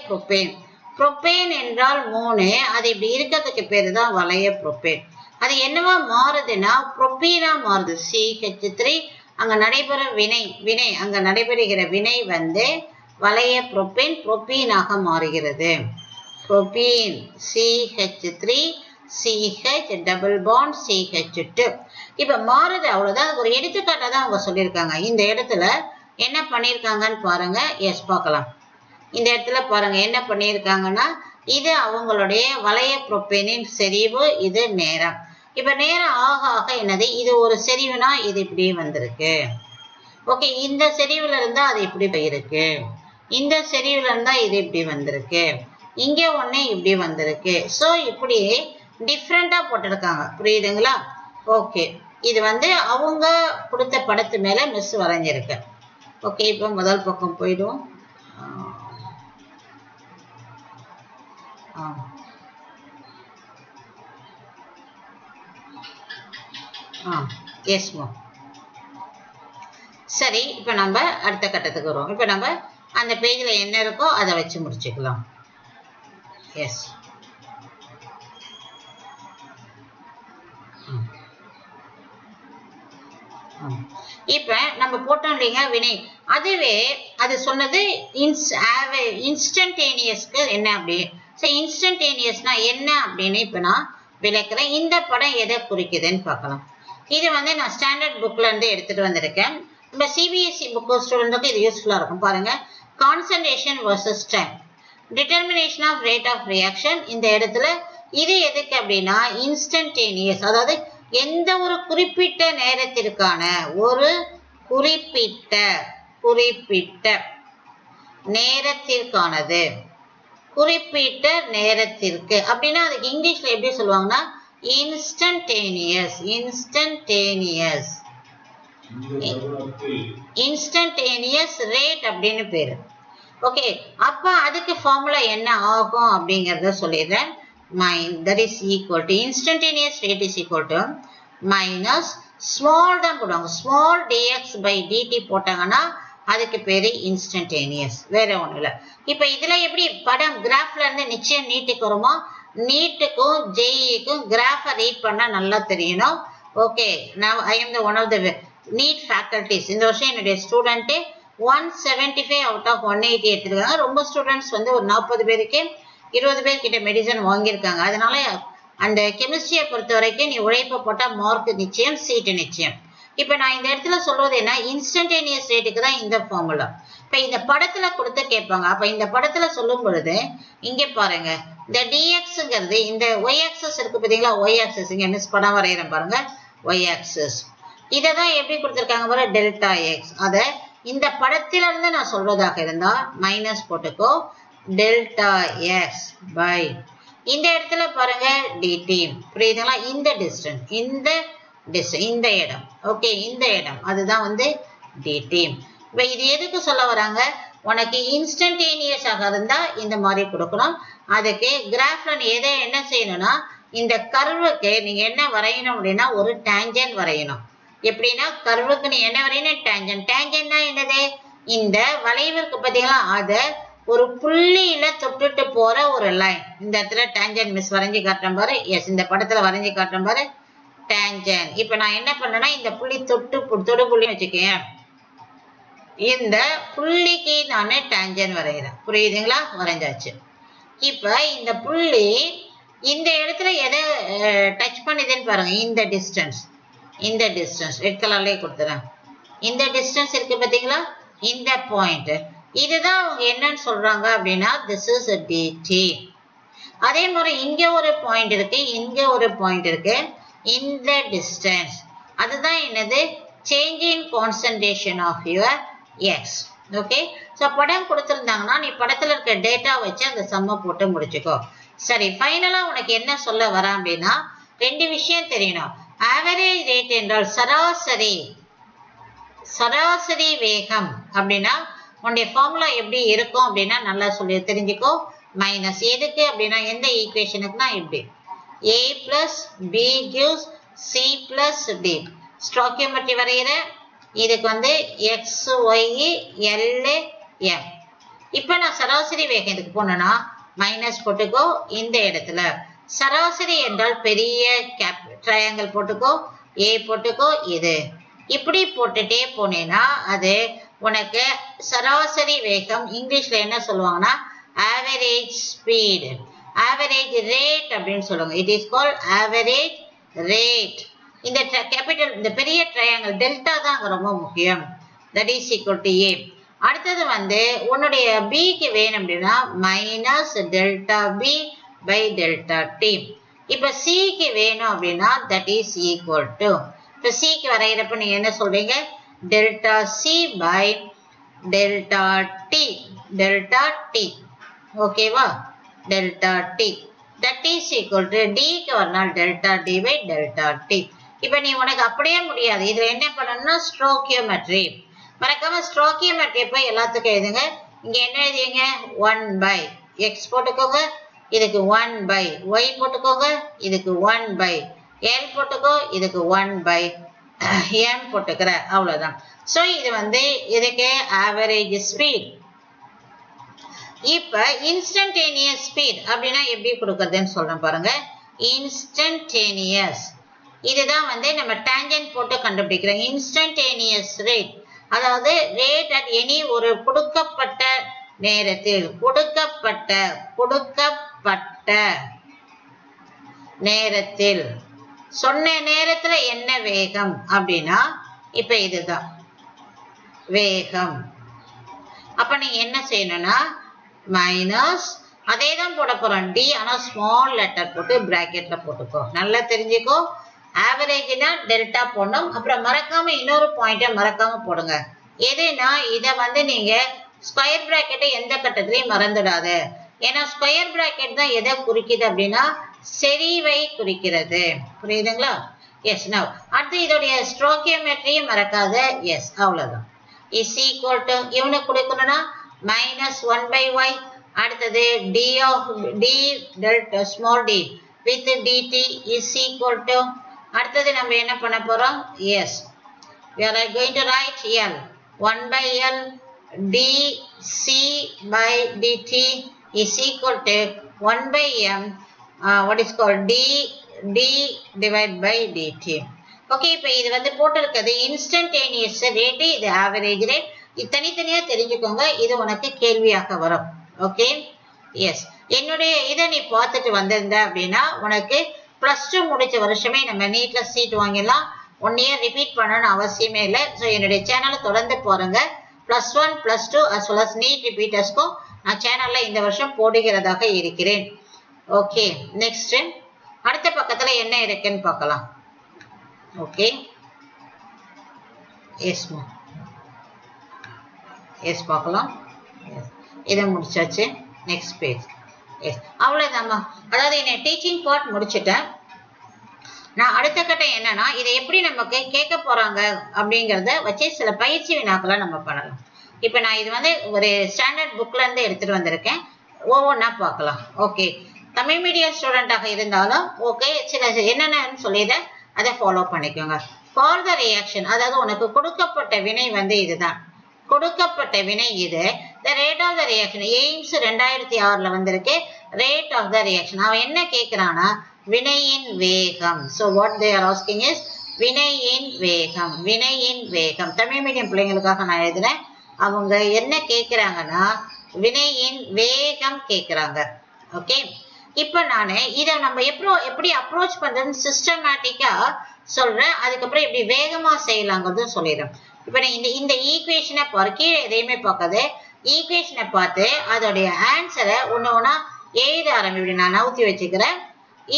புரோப்பேன். புரோப்பேன் என்றால் 3, அது இப்படி இருக்கிறதுக்கு பேரு தான் வளைய புரோப்பேன். அது என்னவா மாறுதுன்னா புரோப்பீனா மாறுது. CH3 அங்க நடைபெறும் வினை அங்க நடைபெறுகிற வினை வந்து வளைய புரோப்பேன் புரோப்பீனாக மாறுகிறது. Propene CH3 CH double bond CH2 இப்ப மாறுது, அவ்வளவுதான். ஒரு எடுத்துக்காட்டை தான் அவங்க சொல்லியிருக்காங்க. இந்த இடத்துல என்ன பண்ணிருக்காங்கன்னு பாருங்க. எஸ், பார்க்கலாம். இந்த இடத்துல பாருங்க என்ன பண்ணியிருக்காங்கன்னா இது அவங்களுடைய வளைய புரோப்பேனின் செறிவு, இது நேரம். இப்ப நேரம் ஆக ஆக என்னது, இது ஒரு செறிவுனா இது இப்படி வந்திருக்கு. ஓகே, இந்த செறிவுல இருந்தா அது இப்படி போயிருக்கு, இந்த செறிவுல இருந்தா இது இப்படி வந்திருக்கு, இங்க ஒண்ணு இப்படி வந்திருக்கு. சோ இப்படி டிஃப்ரெண்டா போட்டிருக்காங்க, புரியுதுங்களா? ஓகே, இது அவங்க கொடுத்த படத்து மேல மிஸ் வரைஞ்சிருக்கு. ஓகே, இப்போ முதல் பக்கம் போயிடுவோம். Yes ma'am. சரி, இப்போ நம்ம அடுத்த கட்டத்துக்கு வருவோம். இப்போ நம்ம அந்த பேஜ்ல என்ன இருக்கோ அதை வச்சு முடிச்சுக்கலாம். எஸ், இப்ப நம்ம போட்டோம் இல்லைங்க வினை, அதுவே அது சொன்னது இன்ஸ்டன்டேனியஸ்க்கு என்ன அப்படி. இன்ஸ்டன்டேனியஸ்னா என்ன அப்படின்னு இப்ப நான் விளக்குறேன். இந்த படம் எதை குறிக்குதுன்னு பார்க்கலாம். இது நான் ஸ்டாண்டர்ட் புக்ல இருந்து எடுத்துட்டு வந்திருக்கேன். நம்ம சிபிஎஸ்இ புக் ஸ்டூடெண்ட்க்கு இது யூஸ்ஃபுல்லா இருக்கும். பாருங்க, concentration versus time, determination of rate of reaction. இந்த இடத்துல இது எதுக்கு அப்படின்னா இன்ஸ்டன்டேனியஸ், அதாவது எந்த ஒரு குறிப்பிட்ட நேரத்திற்கான ஒரு குறிப்பிட்ட நேரத்திற்கானது, குறிப்பிட்ட நேரத்திற்கு அப்படின்னா அதுக்கு இங்கிலீஷ்ல எப்படி சொல்லுவாங்கன்னா இன்ஸ்டன்டேனியஸ் ரேட் அப்படின்னு பேரு. ஓகே, அப்ப அதுக்கு ஃபார்முலா என்ன ஆகும் அப்படிங்கறத சொல்லிடுறேன். that is equal to instantaneous rate is equal to minus small தான் போடுவாங்க, small dx by dt போட்டாங்கன்னா அதுக்கு பேரு இன்ஸ்டன்டேனியஸ், வேற ஒண்ணும் இல்ல. இப்ப இதுல எப்படி படம் கிராஃப்ல இருந்து நிச்சயம் நீட்டுக்கு வருமோ, நீட்டுக்கும் ஜேஇக்கும் கிராஃப ரீட் பண்ண நல்லா தெரியணும். Okay, now I am the one of the NEET faculties. இந்த வருஷம் என்னுடைய ஸ்டூடெண்ட் 175 out of 180 எடுத்திருக்காங்க. ரொம்ப ஸ்டூடெண்ட்ஸ் ஒரு 40 பேருக்கு 20 பேர் கிட்ட மெடிசன் வாங்கியிருக்காங்க. அதனால அந்த கெமிஸ்ட்ரியை பொறுத்த வரைக்கும் நீ உழைப்ப போட்டா மார்க் நிச்சயம், சீட்டு நிச்சயம். இப்ப நான் இந்த இடத்துல சொல்றது என்ன, இன்ஸ்டன்டேனியஸ் ரேட்டுக்கு தான் இந்த ஃபார்முலா. இப்ப இந்த படத்துல கொடுத்து கேட்பாங்க. அப்ப இந்த படத்துல சொல்லும் பொழுது இங்க பாருங்க, இந்த dxங்கிறது இந்த y axis இருக்கு பாத்தீங்களா, y axis இங்க மிஸ் படம் வரையறேன் பாருங்க, y axis இதை தான் எப்படி கொடுத்திருக்காங்க பாருங்க, டெல்டா எக்ஸ். அத இந்த படத்தில இருந்து நான் சொல்றதாக இருந்தா மைனஸ் போட்டுக்கோ, டெல்டா எக்ஸ் பை இந்த இடத்துல பாருங்க dt, புரியுதுங்களா? இந்த டிஸ்டன்ஸ், இந்த இடம், ஓகே, இந்த இடம் அதுதான் dt. இப்ப இது எதுக்கு சொல்ல வராங்க, உனக்கு இன்ஸ்டன்டேனியஸ் ஆக இருந்தா இந்த மாதிரி கொடுக்கணும். அதுக்கு கிராஃப்ல நீ எதை என்ன செய்யணும்னா, இந்த கர்வுக்கு நீங்க என்ன வரையணும் அப்படின்னா ஒரு டேஞ்சன் வரையணும். எப்படின்னா கர்வுக்கு நீ என்ன வரையணும், டேஞ்சன். டேஞ்சன்னா என்னது, இந்த வளைவிற்கு பார்த்தீங்களா அத ஒரு புள்ளியில தொட்டுட்டு போற ஒரு லைன். இந்த இடத்துல டேஞ்சன் மிஸ் வரைஞ்சி காட்டுறேன் பாரு. எஸ், இந்த படத்துல வரைஞ்சி காட்டுறேன் பாரு, டேஞ்சன். இப்ப நான் என்ன பண்ணேன்னா இந்த புள்ளி தொடு புள்ளி வச்சுக்கேன், இந்த புள்ளிக்கு நான் டேஞ்சன் வரைகிறேன், புரியுதுங்களா? வரைஞ்சாச்சு. இப்ப இந்த புள்ளி இந்த இடத்துல எதை டச் பண்ணுதுன்னு பாருங்க, இந்த டிஸ்டன்ஸ் ரெட் கலர்லயே கொடுத்துறேன். இந்த டிஸ்டன்ஸ் இருக்கு பாத்தீங்களா, இந்த பாயிண்ட், இதுதான் அவங்க என்னன்னு சொல்றாங்க அப்படின்னா this is a dt. அதே மாதிரி இங்க ஒரு பாயிண்ட் இருக்கு, இங்க ஒரு பாயிண்ட் இருக்கு, இந்த டிஸ்டன்ஸ் அதுதான் என்னது, change in concentration of your X. Okay, so படம் கொடுத்துருந்தாங்கன்னா நீ படத்துல இருக்க டேட்டா வச்சு அந்த சம்மை போட்டு முடிச்சுக்கோ. சரி, ஃபைனலா உனக்கு என்ன சொல்ல வரேன் அப்படின்னா ரெண்டு விஷயம் தெரியணும். ஆவரேஜ் ரேட் என்றால் சராசரி வேகம் அப்படின்னா உன்னுடைய ஃபார்முலா எப்படி இருக்கும் அப்படின்னா நல்லா சொல்லி தெரிஞ்சுக்கோ. மைனஸ் எதுக்கு அப்படின்னா எந்த ஈக்குவேஷனுக்குனா இப்படி a plus b gives c plus d. Stoichiometry வரைகிற இதுக்கு x y l m. இப்போ நான் சராசரி வேகம் இதுக்கு போனேன்னா மைனஸ் போட்டுக்கோ. இந்த இடத்துல சராசரி என்றால் பெரிய ட்ரையாங்கிள் போட்டுக்கோ, a போட்டுக்கோ. இது இப்படி போட்டுட்டே போனேன்னா அது உனக்கு சராசரி வேகம். இங்கிலீஷ்ல என்ன சொல்லுவாங்கன்னா ஆவரேஜ் ஸ்பீட், ஆவரேஜ் ரேட் அப்படின்னு சொல்லுவாங்க. It is called average rate. இந்த பெரிய ட்ரையாங்கிள் டெல்டா தான் ரொம்ப முக்கியம். That is equal to a. அடுத்தது வந்து உன்னுடைய பிக்கு வேணும் அப்படின்னா minus delta B by delta D. இப்ப சிக்கு வேணும் அப்படின்னா தட் இஸ் ஈக்குவல் டு, இப்ப சிக்கு வரைகிறப்ப நீங்க என்ன சொல்றீங்க, delta C by delta T, delta T. ஓகேவா, delta T that is equal to டிக்கு வரணும் delta T by delta D. இப்ப நீ உனக்கு அப்படியே முடியாது, இதுல என்ன பண்ணணும்னா ஸ்டோக்கியோமெட்ரி, மறக்காம ஸ்டோக்கியோமெட்ரி போய் எல்லாத்துக்கும் எழுதுங்க. இங்க என்ன எழுதிங்க, 1 பை எக்ஸ் போட்டுக்கோங்க, இதுக்கு 1 பை ஒய் போட்டுக்கோங்க, இதுக்கு 1 பை எல் போட்டுக்கோ, இதுக்கு 1 பை எம் போட்டுக்கிற, அவ்வளவுதான். சோ இது வந்து இதுக்கு ஆவரேஜ் ஸ்பீட். இப்ப இன்ஸ்டன்டேனியஸ் ஸ்பீட் அப்படின்னா எப்படி கொடுக்கறதுன்னு சொல்றேன் பாருங்க. இன்ஸ்டன்டேனியஸ் இதுதான் வந்து நம்ம டேஞ்சன்ட் போட்டு கண்டுபிடிக்கிறோம். இன்ஸ்டன்டேனியஸ் ரேட் அதாவது ரேட் அட் எனி ஒரு கொடுக்கப்பட்ட நேரத்தில், கொடுக்கப்பட்ட நேரத்தில், சொன்ன நேரத்துல என்ன வேகம் அப்படின்னா இப்ப இதுதான் வேகம். அப்ப நீங்க என்ன செய்யணும்னா மைனஸ் அதே தான் போட போறோம் டி, ஆனா ஸ்மால் லெட்டர் போட்டு பிராக்கெட்ல போட்டுக்கோ, நல்லா தெரிஞ்சுக்கோ. ஆவரேஜ்னா டெல்டா போடணும். அப்புறம் மறக்காம இன்னொரு பாயிண்ட மறக்காம போடுங்க, எதுனா இத வந்து நீங்க ஸ்கொயர் பிராக்கெட்டை எந்த கட்டத்திலையும் மறந்துடாது. ஏன்னா ஸ்கொயர் பிராக்கெட் தான் எதை குறிக்குது அப்படின்னா செறிவை குறிக்கிறது, புரியுதுங்களா? எஸ். நவ் அடுத்து இதோடைய ஸ்டோக்கியோமெட்ரியை மறக்காத. எஸ், அவ்வளவுதான். இஸ் ஈக்குவல் டு இவனுக்கு கொடுக்கணும்னா மைனஸ் 1 பை ஒய், அடுத்தது D of D delta small D with DT is equal to, அடுத்தது நம்ம என்ன பண்ண போறோம், yes we are going to write L 1 by L dc by dt is equal to 1 by m what is called d divided by dt. Okay, இப்போ இது வந்து போட்டிருக்கிறது இன்ஸ்டன்டேனியஸ் ரேட், இது ஆவரேஜ் ரேட். இது தனித்தனியா தெரிஞ்சுக்கோங்க, இது உனக்கு கேள்வியாக வரும். Okay, yes. என்னுடைய இதை நீ பார்த்துட்டு வந்திருந்த அப்படின்னா உனக்கு +2 முடிச்ச வருஷமே நம்ம நீட்ல சீட் வாங்கிடலாம். 1 இயர் ரிப்பீட் பண்ணணும்னு அவசியமே இல்லை. ஸோ என்னுடைய சேனலை தொடர்ந்து பாருங்க. +1 +2 as well as நீட் ரிப்பீட்டர்ஸ்க்கும் நான் சேனல்ல இந்த வருஷம் போடுகிறதாக இருக்கிறேன். ஓகே, நெக்ஸ்ட் அடுத்த பக்கத்துல என்ன இருக்குன்னு பார்க்கலாம். ஓகே, எஸ் எஸ் பார்க்கலாம். இதை முடிச்சாச்சு. Next page. எஸ், அவ்வளோதாம்மா. அதாவது என்ன டீச்சிங் பார்ட் முடிச்சுட்டேன். நான் அடுத்த கட்டம் என்னன்னா இதை எப்படி நமக்கு கேட்க போறாங்க அப்படிங்கிறத வச்சு சில பயிற்சி வினாக்களை நம்ம பண்ணலாம். இப்போ நான் இது வந்து ஒரு ஸ்டாண்டர்ட் புக்ல இருந்து எடுத்துட்டு வந்திருக்கேன், ஒவ்வொன்றா பார்க்கலாம். ஓகே, தமிழ் மீடியம் ஸ்டூடெண்டாக இருந்தாலும் ஓகே, சில என்னென்னு சொல்லிடுறேன், அதை ஃபாலோ பண்ணிக்கோங்க. ஃபார் த ரியாக்ஷன், அதாவது உனக்கு கொடுக்கப்பட்ட வினை வந்து இதுதான், கொடுக்கப்பட்ட வினை இது. The rate of the reaction AIIMS 2006ல் வந்திருக்கு. ரேட் ஆஃப் த ரியாக்ஷன் அவன் என்ன கேட்கிறான்னா வினையின் வேகம். So what they are asking is வினையின் வேகம், வினையின் வேகம். தமிழ் மீடியம் பிள்ளைங்களுக்காக நான் எழுதுனேன். அவங்க என்ன கேட்குறாங்கன்னா வினையின் வேகம் கேட்குறாங்க. ஓகே, இப்போ நான் இதை நம்ம எப்படி அப்ரோச் பண்ணுறதுன்னு சிஸ்டமேட்டிக்காக சொல்கிறேன். அதுக்கப்புறம் எப்படி வேகமாக செய்யலாங்கிறதும் சொல்லிடுறேன். இப்போ நான் இந்த ஈக்குவேஷனை கீழே எதையுமே பார்க்காது, ஈக்குவேஷனை பார்த்து அதோடைய ஆன்சரை ஒன்று ஒன்றா எழுத ஆரம்பிப்படி நான் நவுத்தி வச்சுக்கிறேன்.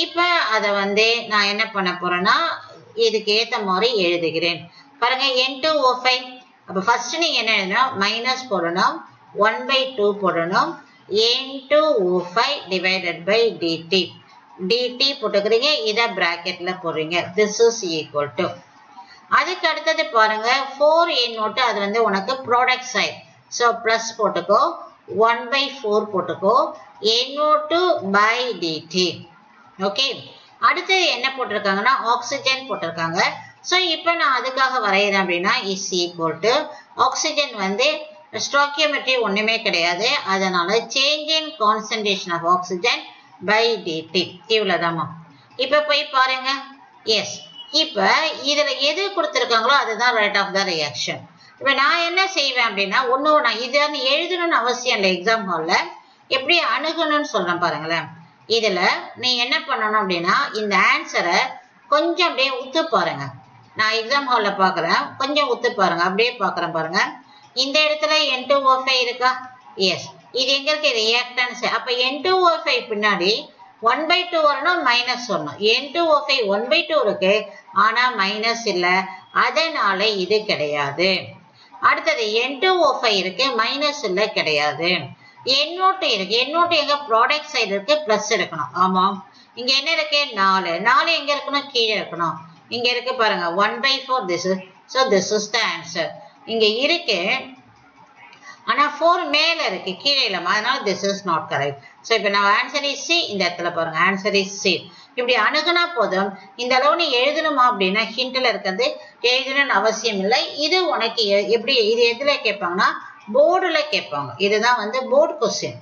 இப்போ அதை வந்து நான் என்ன பண்ண போறேன்னா இதுக்கு ஏற்ற மாதிரி எழுதுகிறேன். பாருங்க, N2O5. அப்போ ஃபர்ஸ்ட் நீங்க என்ன எழுதணும், மைனஸ் போடணும், 1/2 போடணும், N2O5 divided by dt. dt போட்டுக்கிறீங்க, இதை பிராக்கெட்ல போடுறீங்க. திஸ் இஸ் ஈக்குவல் டு, அதுக்கு அடுத்தது பாருங்க 4n நோட்டு, அது வந்து உனக்கு ப்ராடக்ட் சைட். ஸோ ப்ளஸ் போட்டுக்கோ, 1/4 போட்டுக்கோ, NO2 by dt. ஓகே, அடுத்தது என்ன போட்டிருக்காங்கன்னா ஆக்சிஜன் போட்டிருக்காங்க. ஸோ இப்போ நான் அதுக்காக வரைகிறேன் அப்படின்னா இஸ் ஈக்குவல் டு, ஆக்சிஜன் வந்து ஸ்டோக்கியோமெட்ரி ஒன்றுமே கிடையாது, அதனால change in concentration of oxygen by dt. இவ்வளோதாம்மா. இப்போ போய் பாருங்க. எஸ், இப்போ இதில் எது கொடுத்துருக்காங்களோ அதுதான் ரேட் ஆஃப் த ரியாக்ஷன். இப்போ நான் என்ன செய்வேன் அப்படின்னா நான் இதை எழுதணும்னு அவசியம் இல்லை. எக்ஸாம் ஹாலில் எப்படி அணுகணும்னு சொல்கிறேன் பாருங்களேன். இதில் நீ என்ன பண்ணணும் அப்படின்னா இந்த ஆன்சரை கொஞ்சம் அப்படியே உத்து பாருங்க. நான் எக்ஸாம் ஹாலில் பார்க்குறேன், கொஞ்சம் உத்து பாருங்க, அப்படியே பார்க்குறேன் பாருங்க. இந்த இடத்துல N2O5 இருக்கா? எஸ். இது எங்க இருக்கு? ரியாக்டன்ஸ். அப்ப N2O5 பின்னாடி 1/2 வரணும், மைனஸ் வரணும். N2O5 1/2 இருக்கு, ஆனா மைனஸ் இல்ல, அதனால இது கிடையாது. அடுத்தது N2O5 இருக்கு, மைனஸ் இல்ல, கிடையாது. NO2 இருக்கு. NO2 எங்க? ப்ராடக்ட் சைடு இருக்கு, பிளஸ் இருக்கணும். ஆமா. இங்க என்ன இருக்கு? 4. 4 எங்க இருக்கணும்? கீழே இருக்கணும். இங்க இருக்கு பாருங்க, 1/4 this is. So this is the answer. இங்க இருக்கு, ஆனா 4 மேல இருக்கு, கீழே இல்ல, அதனால this is not correct. So இப்ப நம்ம ஆன்சர் இஸ் C. இந்த இடத்துல பாருங்க, ஆன்சர் இஸ் C. இப்படி அணுகுனா போதும். இந்த அளவு நீ எழுதணுமா அப்படின்னா ஹிண்ட்ல இருக்கிறது எழுதணும்னு அவசியம் இல்லை. இது உனக்கு எப்படி, இது எதுல கேட்பாங்கன்னா போர்டுல கேட்பாங்க. இதுதான் வந்து போர்டு கொஸ்டின்.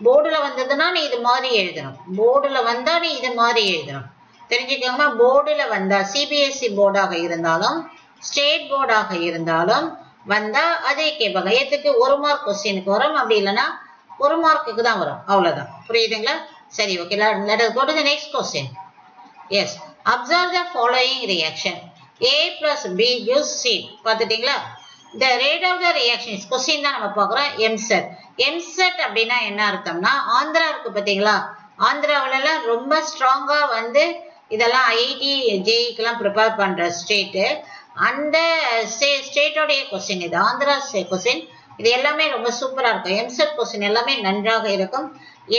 போர்டுல வந்ததுன்னா நீ இது மாதிரி எழுதணும். போர்டுல வந்தா நீ இது மாதிரி எழுதணும். தெரிஞ்சுக்கோங்க. போர்டுல வந்தா சிபிஎஸ்இ போர்டாக இருந்தாலும் ஸ்டேட் போர்டாக இருந்தாலும் வந்தா அதே கேட்பாங்க. எதுக்கு? 1 மார்க் கொஸ்டினுக்கு வரும். அப்படி இல்லைன்னா 1 மார்க்குக்கு தான் வரும். அவ்வளவுதான். புரியுதுங்களா? சரி, okay. Let us go to the next question. Yes. Observe the following reaction. A plus B gives C. பார்த்துட்டீங்களா? The rate of the reaction is question தான் நம்ம பார்க்குறோம். MSET. MSET அப்படின்னா என்ன அர்த்தம்னா, ஆந்திரா இருக்கு பார்த்தீங்களா? ஆந்திராவிலலாம் ரொம்ப ஸ்ட்ராங்கா வந்து இதெல்லாம் ஐஐடி ஜேஇக்கெல்லாம் ப்ரிப்பேர் பண்ற ஸ்டேட்டு. அந்த ஸ்டேட்டோடைய கொஸ்டின் இது. ஆந்திரா கொஸ்டின் இது எல்லாமே ரொம்ப சூப்பரா இருக்கும். எம்செட் கொஸ்டின் எல்லாமே நன்றாக இருக்கும்.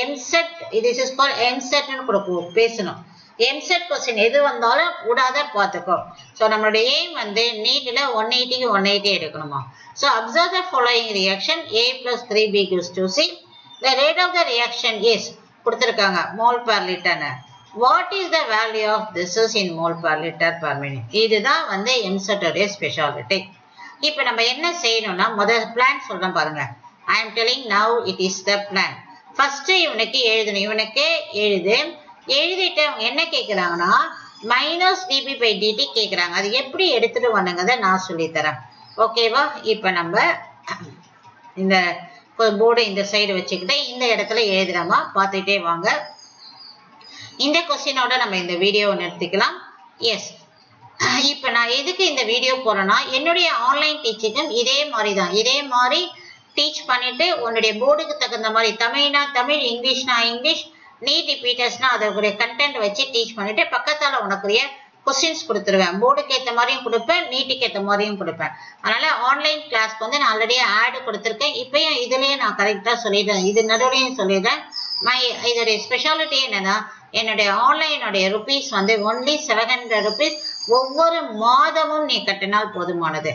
எம்செட் இது இஸ் கால்ட் எம்செட்னு கொடுப்போம், பேசணும். எம்செட் கொஸ்டின் எது வந்தாலும் கூடாத பார்த்துக்கோ. ஸோ நம்மளுடைய எய்ம் வந்து நீட்டில் 180க்கு 180 எடுக்கணுமா. So observe the following reaction. A + 3B gives 2C. The rate of the reaction is கொடுத்துருக்காங்க mole per liter. What is the value of this is in mole per liter per minute? இதுதான் வந்து எம்செட்டோடைய ஸ்பெஷாலிட்டி. இப்போ நம்ம என்ன செய்யணும்னா முதல் பிளான் சொல்றேன் பாருங்க. I am telling now it is the plan. First இவனுக்கு எழுதணும். இவனுக்கு எழுதிட்டு அவங்க என்ன கேட்குறாங்கன்னா -dp/dt கேட்குறாங்க. அது எப்படி எடுத்துட்டு வந்தங்கதை நான் சொல்லித்தரேன். ஓகேவா? இப்போ நம்ம இந்த போர்டை இந்த சைடு வச்சுக்கிட்டு இந்த இடத்துல எழுதுறோமா பார்த்துட்டே வாங்க. இந்த கொஸ்டினோட நம்ம இந்த வீடியோவை நிறுத்திக்கலாம். எஸ். இப்போ நான் எதுக்கு இந்த வீடியோ போறேன்னா, என்னுடைய ஆன்லைன் டீச்சிங்கும் இதே மாதிரி தான். இதே மாதிரி டீச் பண்ணிட்டு உன்னுடைய போர்டுக்கு தகுந்த மாதிரி தமிழ்னா தமிழ், இங்கிலீஷ்னா இங்கிலீஷ், நீட் ரிப்பீட்டர்ஸ்னா அதோடைய கண்டென்ட் வச்சு டீச் பண்ணிட்டு பக்கத்தால் உனக்குரிய கொஸ்டின்ஸ் கொடுத்துருவேன். போர்டுக்கு ஏற்ற மாதிரியும் கொடுப்பேன், நீட்டுக்கு ஏற்ற மாதிரியும் கொடுப்பேன். அதனால ஆன்லைன் கிளாஸ்க்கு வந்து நான் ஆல்ரெடி ஆடு கொடுத்துருக்கேன். இப்பயும் இதுலேயே நான் கரெக்டாக சொல்லிடுறேன். இது நடுவுலையும் சொல்லிடுறேன். இதோடைய ஸ்பெஷாலிட்டி என்னன்னா, என்னுடைய ஆன்லைனுடைய ருபீஸ் வந்து ஒன்லி 700 ருபீஸ். ஒவ்வொரு மாதமும் நீ கட்டினால் போதுமானது.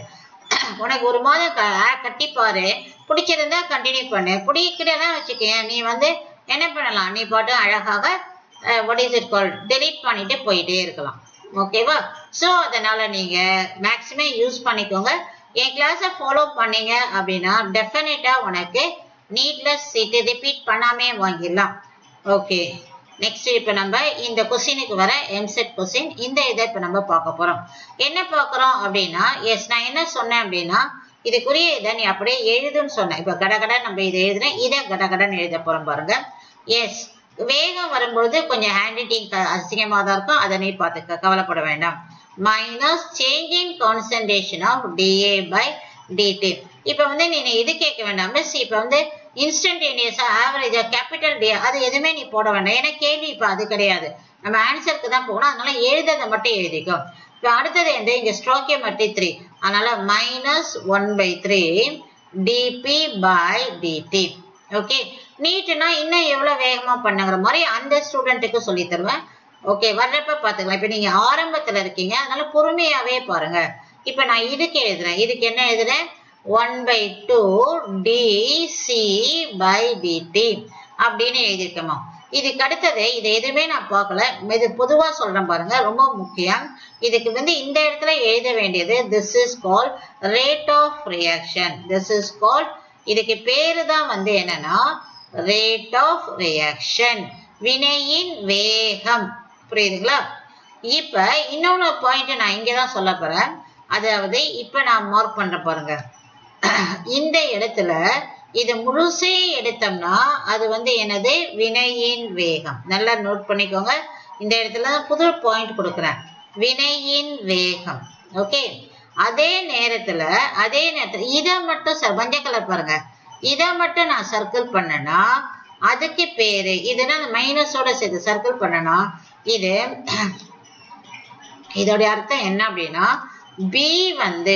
உனக்கு ஒரு மாதம் கட்டிப்பாரு, பிடிச்சிருந்தா கண்டினியூ பண்ணு, பிடிக்கிறதான் வச்சுக்கேன். நீ வந்து என்ன பண்ணலாம், நீ பாட்டு அழகாக what is it called delete பண்ணிட்டு போயிட்டே இருக்கலாம். ஓகேவா? ஸோ அதனால நீங்க மேக்ஸிமம் யூஸ் பண்ணிக்கோங்க. என் கிளாஸை ஃபாலோ பண்ணீங்க அப்படின்னா டெஃபினட்டா உனக்கு நீட்லெஸ் சீட்டு ரிப்பீட் பண்ணாமே வாங்கிடலாம். ஓகே. நெக்ஸ்ட் இப்போ நம்ம இந்த கொஸ்டினுக்கு வர எம்செட் கொஸ்டின், இந்த இதை இப்போ நம்ம பார்க்க போறோம். என்ன பார்க்குறோம் அப்படின்னா, எஸ் நான் என்ன சொன்னேன் அப்படின்னா, இதுக்குரிய இதை நீ அப்படியே எழுதுன்னு சொன்னேன். இப்போ கடகட நம்ம இதை எழுதுறேன், இதை கடகடன்னு எழுத போறோம் பாருங்க. எஸ். வேகம் வரும்பொழுது கொஞ்சம் ஹேண்ட் ரைட்டிங் அசிங்கமாக தான் இருக்கும், அதை நீ பார்த்துக்க, கவலைப்பட வேண்டாம். Minus change in concentration of dA/dt. இப்போ வந்து நீ இது கேட்க வேண்டாம் மிஸ். இப்போ வந்து இன்ஸ்டன்டேனியஸா ஆவரேஜா கேபிட்டல் டி அது எதுவுமே நீ போட வேண்டாம். ஏன்னா கேள்வி இப்போ அது கிடையாது, நம்ம ஆன்சருக்கு தான் போகணும். அதனால எழுததை மட்டும் எழுதிக்கோ. இப்போ அடுத்தது வந்து இங்கே ஸ்டோக்கியோமெட்ரி 3, அதனால -1/3 dP/dt. ஓகே. நீட்டுனா இன்னும் எவ்வளோ வேகமாக பண்ணுங்கிற மாதிரி அந்த ஸ்டூடெண்ட்டுக்கு சொல்லி தருவேன். ஓகே, வர்றப்ப பார்த்துக்கலாம். இப்போ நீங்கள் ஆரம்பத்தில் இருக்கீங்க, அதனால பொறுமையாகவே பாருங்க. இப்போ நான் இதுக்கு எழுதுறேன். இதுக்கு என்ன எழுதுறேன்? 1/2 dC/dt அப்படின்னு எழுதியிருக்கோமா. இதுக்கு அடுத்தது இது எதுவுமே நான் பார்க்கல, இது பொதுவாக சொல்றேன் பாருங்க, ரொம்ப முக்கியம். இதுக்கு வந்து இந்த இடத்துல எழுத வேண்டியது this is called rate of reaction. This is called, இதுக்கு பேரு தான் வந்து என்னன்னா ரேட் ஆஃப் ரியாக்ஷன், வினையின் வேகம். புரியுதுங்களா? இப்ப இன்னொன்னு பாயிண்ட் நான் இங்கதான் சொல்ல போறேன். அதாவது இப்ப நான் மார்க் பண்ற பாருங்க, இந்த இடத்துல இது முழுசே எடுத்தோம்னா அது வந்து என்னது? வினையின் வேகம். நல்லா நோட் பண்ணிக்கோங்க. இந்த இடத்துல புது பாயிண்ட் கொடுக்குறேன், வினையின் வேகம். ஓகே. அதே நேரத்துல இதை மட்டும் மஞ்சள் கலர் பாருங்க, இதை மட்டும் நான் சர்க்கிள் பண்ணனா அதுக்கு பேரு, இதுனா மைனஸோட சேர்த்து சர்க்கிள் பண்ணனா இது இதோட அர்த்தம் என்ன அப்படின்னா பி வந்து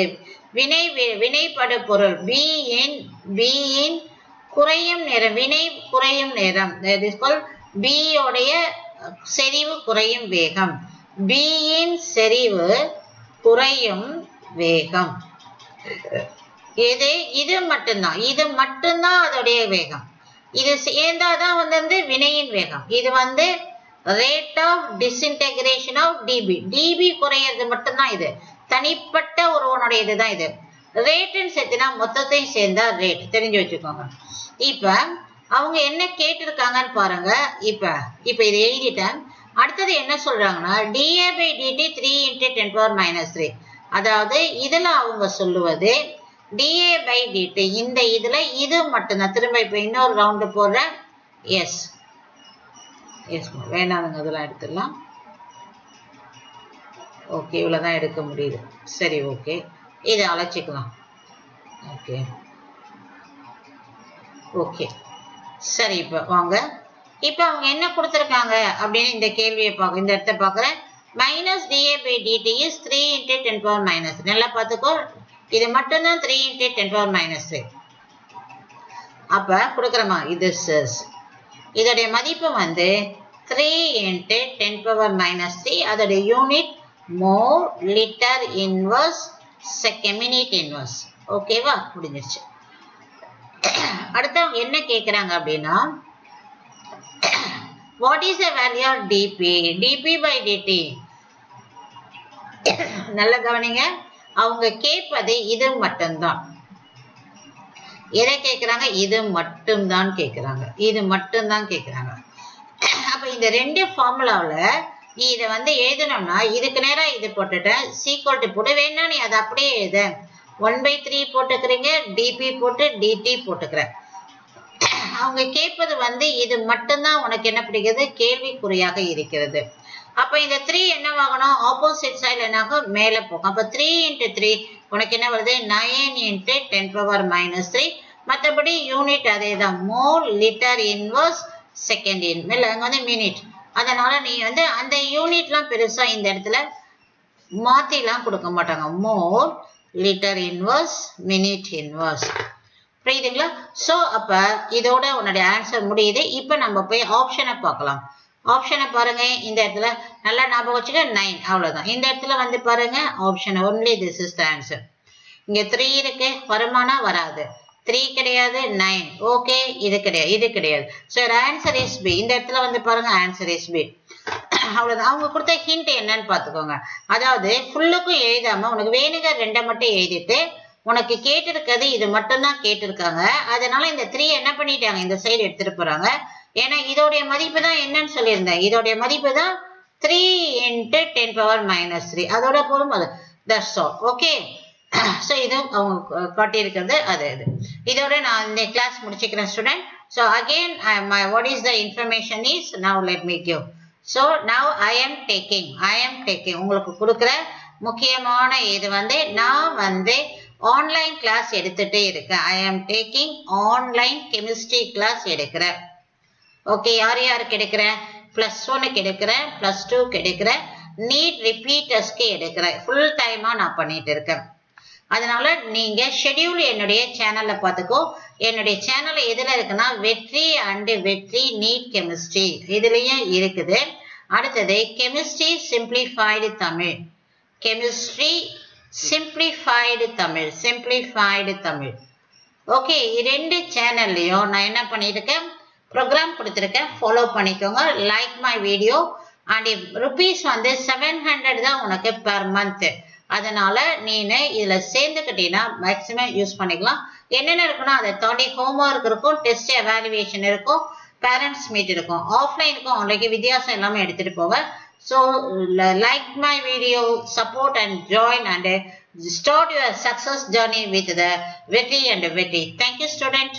வினைப்படு பொருள் B இன் குறையும் நேரம், வினை குறையும் நேரம், B உடைய செறிவு குறையும் வேகம், B இன் செறிவு குறையும் வேகம். இது மட்டும்தான் அதோடைய வேகம். இது சேர்ந்தாதான் வந்து வினையின் வேகம். இது வந்து rate of disintegration of dB குறையிறது மட்டும்தான். இது தனிப்பட்ட ஒருவனுடைய இதுதான். இது ரேட்டுன்னு சேர்த்தினா மொத்தத்தையும் சேர்ந்தா ரேட், தெரிஞ்சு வச்சுக்கோங்க. இப்ப அவங்க என்ன கேட்டிருக்காங்கன்னு பாருங்க. இப்ப இதை எழுதிட்டேன். அடுத்தது என்ன சொல்றாங்கன்னா dA by dt 3 × 10⁻³ அதாவது இதுல அவங்க சொல்லுவது dA by dt இந்த இதுல இது மட்டும்தான். திரும்ப இப்ப இன்னொரு ரவுண்டு போடுறேன். எஸ் வேணாதுங்க, அதெல்லாம் எடுத்துடலாம். ஓகே, இவ்வளவுதான் எடுக்க முடியுது. சரி, ஓகே, இதை அழைச்சிக்கலாம். ஓகே ஓகே சரி. இப்ப வாங்க, இப்ப அவங்க என்ன கொடுத்திருக்காங்க அப்படின்னு இந்த கேள்வியை பார்க்க, இந்த இடத்த பார்க்குறேன். -dA by dt is 3 × 10⁻³ நல்லா பார்த்துக்கோ, இது மட்டும்தான் 3 × 10⁻³ அப்ப கொடுக்குறமா இது இதோடைய மதிப்பு வந்து 3 × 10⁻³ அதோடைய unit mole litre inverse second minute inverse. ஓகேவா, முடிஞ்சிருச்சு. அடுத்து அவங்க என்ன கேட்குறாங்க அப்படின்னா what is the value of dP by dt. நல்ல கவனிங்க, அவங்க கேட்பது இது மட்டும்தான். எதை கேட்குறாங்க? இது மட்டும்தான் கேட்குறாங்க. இது மட்டும்தான் கேட்குறாங்க. அப்ப இந்த ரெண்டு ஃபார்முலாவில் நீ இதை வந்து எழுதணும்னா இதுக்கு நேரம் இது போட்டுட்டேன், சீக்வல் போட்டு வேணா நீ அதை அப்படியே எழுத 1/3 போட்டுக்கிறீங்க, டிபி போட்டு டிடி போட்டுக்கிறேன். அவங்க கேட்பது வந்து இது மட்டும்தான் உனக்கு என்ன பிடிக்கிறது, கேள்விக்குறியாக இருக்கிறது. அப்ப இந்த 3 என்னவாகணும், ஆப்போசிட் சைடில் என்னாகும், மேலே போகும். அப்ப 3 × 3 உனக்கு என்ன வருது, 9 × 10⁻³ மற்றபடி யூனிட் அதே தான், மோல் லிட்டர் இன்வர்ஸ் செகண்ட் இல்லை அங்கே வந்து மினிட். அதனால நீ வந்து அந்த யூனிட்லாம் பெருசா இந்த இடத்துல மாத்திலாம் கொடுக்க மாட்டாங்க. Mole litre inverse minute inverse. புரியுதுங்களா? ஸோ அப்ப இதோட உன்னுடைய ஆன்சர் முடியுது. இப்போ நம்ம போய் ஆப்ஷனை பார்க்கலாம். ஆப்ஷனை பாருங்க. இந்த இடத்துல நல்லா ஞாபகம் வச்சுக்க 9 அவ்வளவுதான். இந்த இடத்துல வந்து பாருங்க option only this is the answer. இங்க 3 இருக்கு, வருமானா வராது. 3 கிடையாது, 9 ஓகே, இது கிடையாது, இது கிடையாது. So answer is B. இந்த இடத்துல வந்து பாருங்க ஆன்சர் இஸ் பி. அவ்வளவுதான். அவங்க கொடுத்த ஹிண்ட் என்னன்னு பார்த்துக்கோங்க. அதாவது ஃபுல்லுக்கும் எழுதாம உனக்கு வேணுங்க 2 மட்டும் எழுதிட்டு உனக்கு கேட்டிருக்கிறது இது மட்டும்தான் கேட்டிருக்காங்க. அதனால இந்த 3 என்ன பண்ணிட்டாங்க, இந்த சைடு எடுத்துட்டு போறாங்க. ஏன்னா இதோடைய மதிப்பு தான் என்னன்னு சொல்லியிருந்தேன், இதோடைய மதிப்பு தான் 3 × 10⁻³ அதோட போதும். அது தட்ஸ் ஆல். ஓகே, ஸோ இது அவங்க காட்டியிருக்கிறது அது இது. இதோட நான் இந்த கிளாஸ் முடிச்சுக்கிறேன் student. So again what is the information is now let me give. So now I am taking உங்களுக்கு கொடுக்குற முக்கியமான இது வந்து நான் வந்து ஆன்லைன் கிளாஸ் எடுத்துட்டே இருக்கேன். I am taking online chemistry class எடுக்கிறேன். ஓகே, யார் யாருக்கு எடுக்கிறேன், +1க்கு எடுக்கிறேன், +2க்கு எடுக்கிறேன், நீட் ரிப்பீட்டர்ஸ்க்கு எடுக்கிறேன். ஃபுல் டைமா நான் பண்ணிட்டு இருக்கேன். அதனால நீங்க ஷெட்யூல் என்னுடைய சேனல்ல பார்த்துக்கோ. என்னுடைய சேனல் எதுல இருக்குன்னா வெற்றி அண்ட் வெற்றி நீட் கெமிஸ்ட்ரி இதுலயும் இருக்குது. அடுத்தது chemistry simplified Tamil, chemistry simplified Tamil. Okay, 2 சேனல்லையும் நான் என்ன பண்ணிருக்கேன், ப்ரோக்ராம் கொடுத்துருக்கேன், ஃபாலோ பண்ணிக்கோங்க. Like my video. And rupees வந்து 700 தான் உனக்கு பெர் மந்த். அதனால நீனு இதுல சேர்ந்துக்கிட்டீங்கன்னா மேக்சிமம் யூஸ் பண்ணிக்கலாம். என்னென்ன இருக்குன்னா அதை தாண்டி ஹோம்ஒர்க் இருக்கும், டெஸ்ட் எவாலுவேஷன் இருக்கும், பேரண்ட்ஸ் மீட் இருக்கும். ஆஃப்லைனுக்கும் ஆன்லைனுக்கு வித்தியாசம் எல்லாமே எடுத்துட்டு போக. So like my video, support and join and start your success journey with the Vetri and Vetri. Thank you, student.